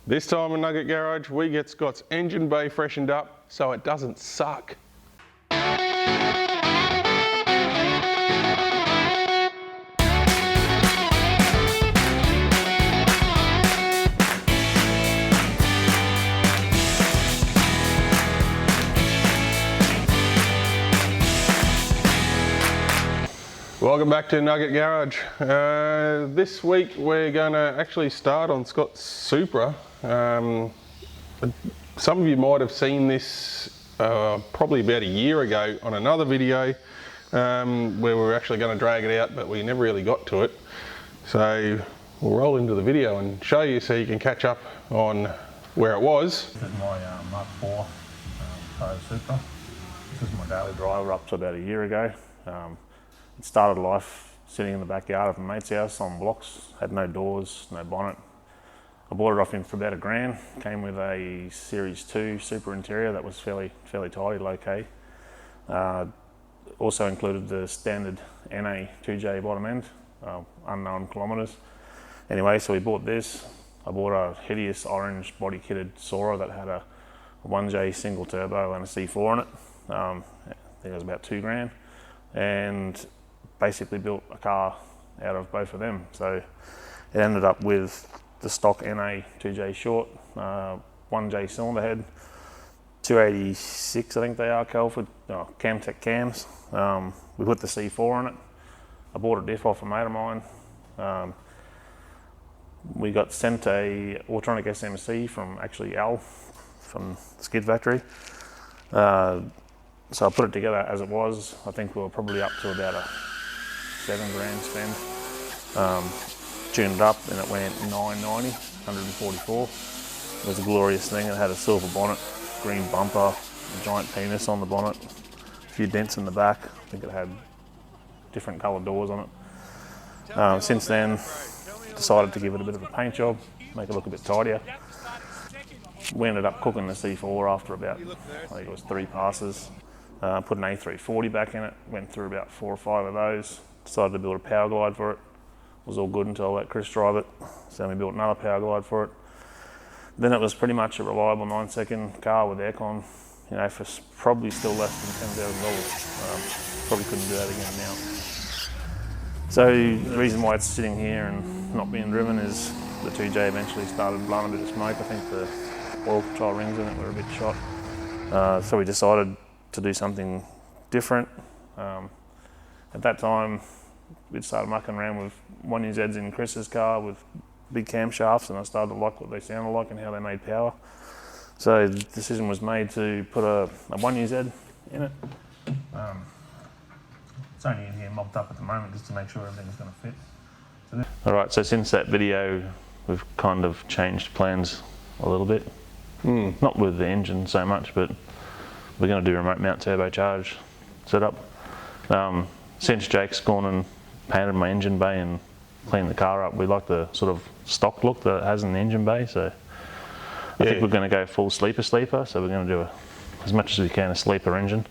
This time in Nugget Garage, we get Scott's engine bay freshened up so it doesn't suck. Welcome back to Nugget Garage. This week we're going to actually start on Scott's Supra. Some of you might have seen this probably about a year ago on another video where we were actually going to drag it out, but we never really got to it. So we'll roll into the video and show you so you can catch up on where it was. This is my Mark IV Pro Supra. This is my daily driver up to about a year ago. It started life sitting in the backyard of a mate's house on blocks, had no doors, no bonnet. I bought it off him for about $1,000. Came with a Series 2 Supra interior that was fairly tidy, low-key. Also included the standard NA 2J bottom end, unknown kilometres. Anyway, so we bought this. I bought a hideous orange body kitted Sora that had a 1J single turbo and a C4 on it. I think it was about $2,000. And basically built a car out of both of them. So it ended up with the stock NA 2J short, 1J cylinder head, 286 I think they are, Calford, Camtech cams. We put the C4 on it. I bought a diff off a mate of mine. We got sent a Autronic SMC from actually Al, from the skid factory. So I put it together as it was. I think we were probably up to about a $7,000 spend. Tuned it up and it went 990, 144. It was a glorious thing. It had a silver bonnet, green bumper, a giant penis on the bonnet, a few dents in the back. I think it had different coloured doors on it. Since then, decided to give it a bit of a paint job, make it look a bit tidier. We ended up cooking the C4 after about, I think it was 3 passes. Put an A340 back in it, went through about 4 or 5 of those, decided to build a power glide for it. It was all good until I let Chris drive it, so we built another power glide for it. Then it was pretty much a reliable 9-second car with aircon, you know, for probably still less than $10,000. Probably couldn't do that again now. So the reason why it's sitting here and not being driven is the 2J eventually started blowing a bit of smoke. I think the oil control rings in it were a bit shot. So we decided to do something different. At that time, we'd started mucking around with 1UZs in Chris's car with big camshafts, and I started to like what they sounded like and how they made power. So the decision was made to put a 1UZ in it. It's only in here mobbed up at the moment just to make sure everything's going to fit. Alright, so since that video, we've kind of changed plans a little bit. Not with the engine so much, but we're going to do remote mount turbocharge setup. Since Jake's gone and painted my engine bay and cleaned the car up, we like the sort of stock look that it has in the engine bay. So I think we're going to go full sleeper. So we're going to do as much as we can a sleeper engine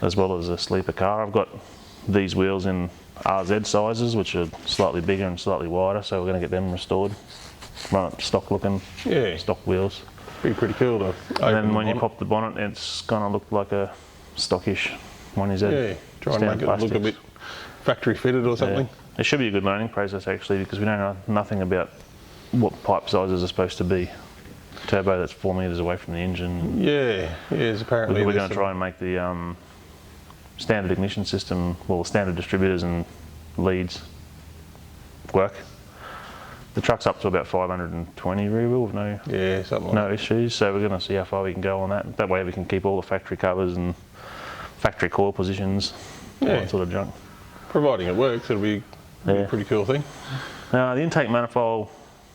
as well as a sleeper car. I've got these wheels in RZ sizes, which are slightly bigger and slightly wider. So we're going to get them restored. Run it stock looking, stock wheels. Be pretty cool to open. And then when you pop the bonnet, it's going to look like a stockish 1UZ. Yeah, try and make it look a bit factory fitted or something. Yeah. It should be a good learning process actually, because we don't know nothing about what pipe sizes are supposed to be. Turbo that's 4 metres away from the engine. Apparently we're going to try and make the standard ignition system, well, standard distributors and leads work. The truck's up to about 520 rear wheel with no issues, so we're going to see how far we can go on that. That way we can keep all the factory covers and factory coil positions, all that sort of junk. Providing it works, it'll be a pretty cool thing. The intake manifold,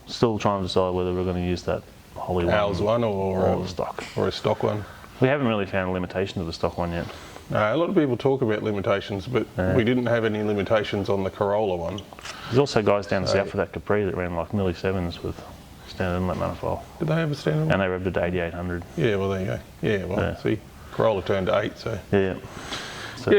still trying to decide whether we're going to use that Holley Al's one or a stock. Or a stock one. We haven't really found a limitation of the stock one yet. No, a lot of people talk about limitations, but we didn't have any limitations on the Corolla one. There's also guys down south for that Capri that ran like milli 7s with standard inlet manifold. Did they have a standard one? And they revved it to 8800. Yeah, well there you go. Yeah, well see, Corolla turned to 8, so. Yeah. So,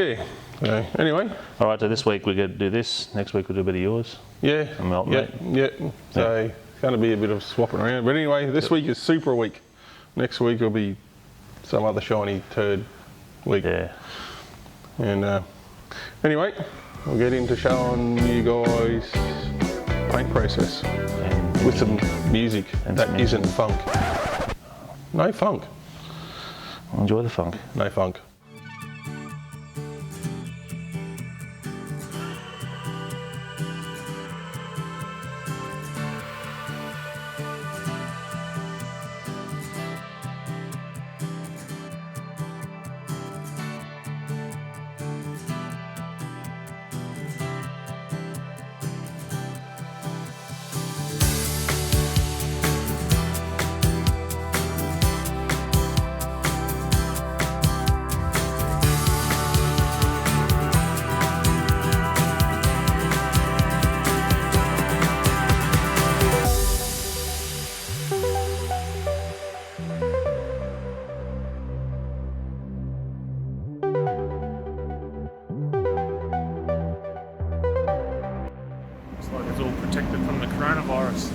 anyway. All right, so this week we're going to do this. Next week we'll do a bit of yours. Yeah. And we'll alternate. So going to be a bit of swapping around. But anyway, this week is Supra week. Next week will be some other shiny turd week. Yeah. And anyway, we'll get into showing you guys paint process with some music that isn't funk. No funk. Enjoy the funk. No funk. Looks like it's all protected from the coronavirus.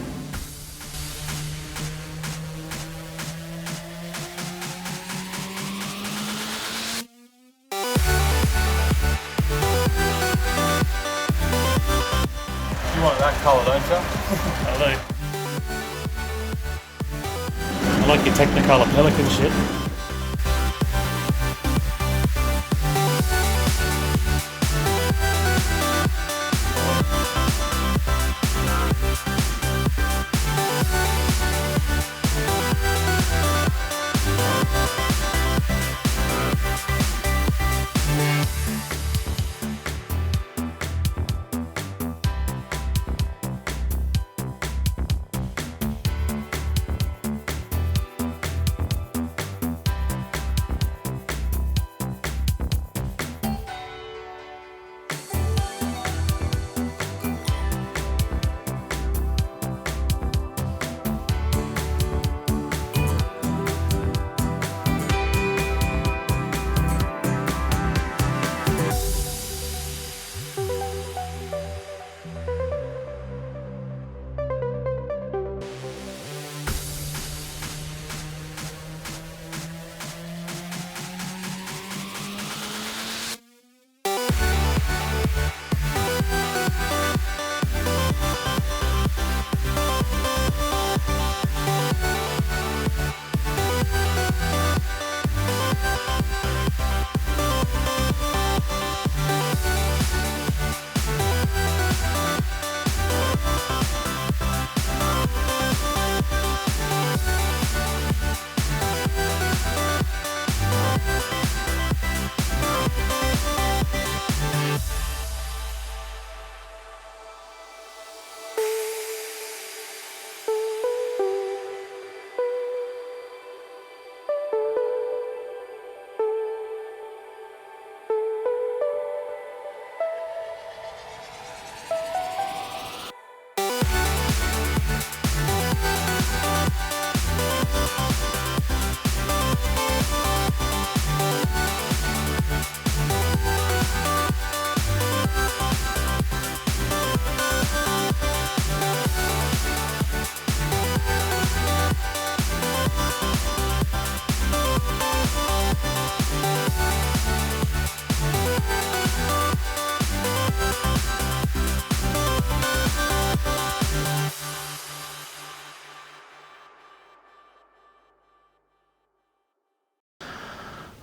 You want that colour, don't you? I do. I like your Technicolor Pelican shit.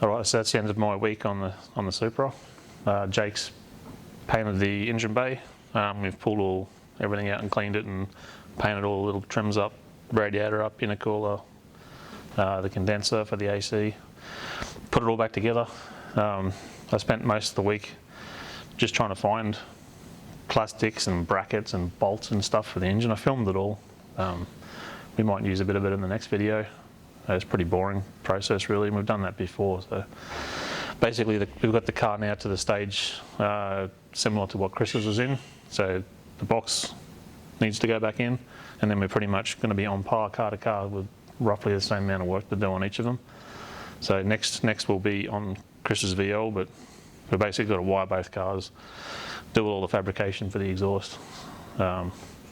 Alright, so that's the end of my week on the Supra. Jake's painted the engine bay. We've pulled everything out and cleaned it and painted all the little trims up, radiator up, intercooler, the condenser for the AC. Put it all back together. I spent most of the week just trying to find plastics and brackets and bolts and stuff for the engine. I filmed it all. We might use a bit of it in the next video. It's a pretty boring process really, and we've done that before. So basically we've got the car now to the stage similar to what Chris's was in. So the box needs to go back in, and then we're pretty much going to be on par car to car with roughly the same amount of work to do on each of them. So next will be on Chris's VL, but we've basically got to wire both cars, do all the fabrication for the exhaust,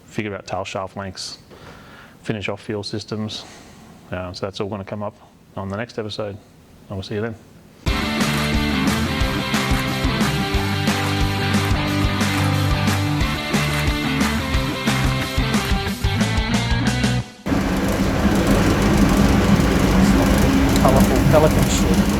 figure out tail shaft lengths, finish off fuel systems. So that's all going to come up on the next episode. And we'll see you then. Colourful pelican shit.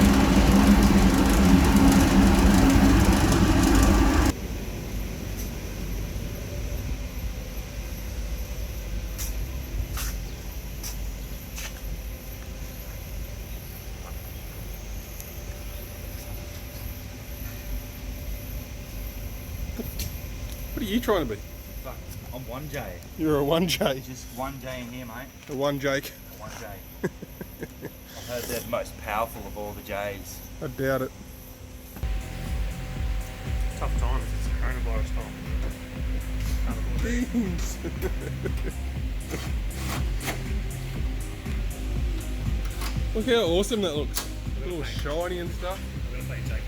What are you trying to be? Fuck, I'm 1J. You're a 1J. Just 1J in here, mate. A 1 Jake. A 1J. I've heard they're the most powerful of all the J's. I doubt it. Tough times. It's coronavirus time. Beans. Look how awesome that looks. All shiny and stuff. I'm going to play Jake.